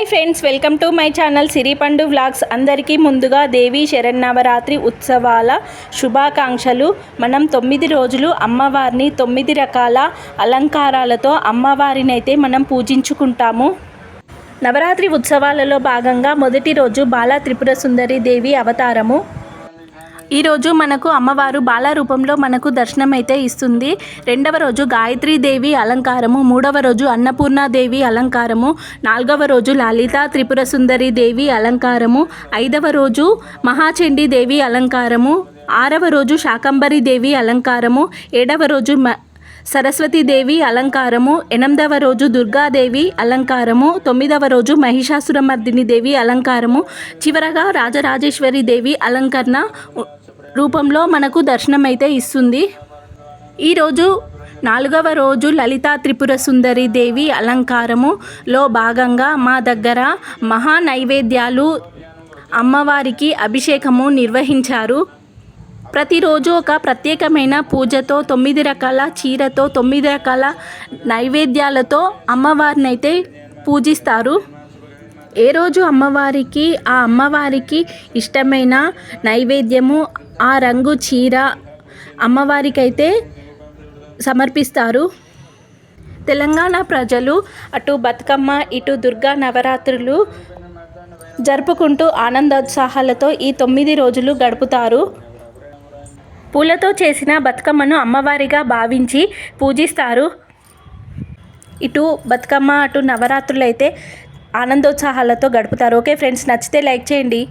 Hi friends, welcome to my channel Siripandu vlogs. అందరికీ ముందుగా దేవీ శరన్నవరాత్రి ఉత్సవాల శుభాకాంక్షలు. మనం 9 రోజులు అమ్మవారిని 9 రకాల అలంకారాలతో అమ్మవారిని అయితే మనం పూజించుకుంటాము. నవరాత్రి ఉత్సవాలలో భాగంగా మొదటి రోజు బాలా త్రిపుర సుందరి దేవి అవతారము. ఈరోజు మనకు అమ్మవారు బాల రూపంలో మనకు దర్శనం అయితే ఇస్తుంది. రెండవ రోజు గాయత్రీదేవి అలంకారము, మూడవ రోజు అన్నపూర్ణాదేవి అలంకారము, నాలుగవ రోజు లలితా త్రిపుర సుందరి దేవి అలంకారము, ఐదవ రోజు మహాచండీ దేవి అలంకారము, ఆరవ రోజు శాకంబరి దేవి అలంకారము, ఏడవ రోజు సరస్వతీదేవి అలంకారము, 8వ రోజు దుర్గాదేవి అలంకారము, 9వ రోజు మహిషాసురమర్దిని దేవి అలంకారము, చివరగా రాజరాజేశ్వరి దేవి అలంకరణ రూపంలో మనకు దర్శనం అయితే ఇస్తుంది. ఈరోజు 4వ రోజు లలితా త్రిపుర సుందరి దేవి అలంకారములో భాగంగా మా దగ్గర మహా నైవేద్యాలు అమ్మవారికి అభిషేకము నిర్వహించారు. ప్రతిరోజు ఒక ప్రత్యేకమైన పూజతో 9 రకాల చీరతో 9 రకాల నైవేద్యాలతో అమ్మవారిని అయితే పూజిస్తారు. ఏ రోజు అమ్మవారికి ఇష్టమైన నైవేద్యము, ఆ రంగు చీర అమ్మవారికైతే సమర్పిస్తారు. తెలంగాణ ప్రజలు అటు బతుకమ్మ ఇటు దుర్గా నవరాత్రులు జరుపుకుంటూ ఆనందోత్సాహాలతో ఈ 9 రోజులు గడుపుతారు. పూలతో చేసిన బతుకమ్మను అమ్మవారిగా భావించి పూజిస్తారు. ఇటు బతుకమ్మ అటు నవరాత్రులు అయితే ఆనందోత్సాహాలతో గడుపుతారు. ఓకే ఫ్రెండ్స్, నచ్చితే లైక్ చేయండి.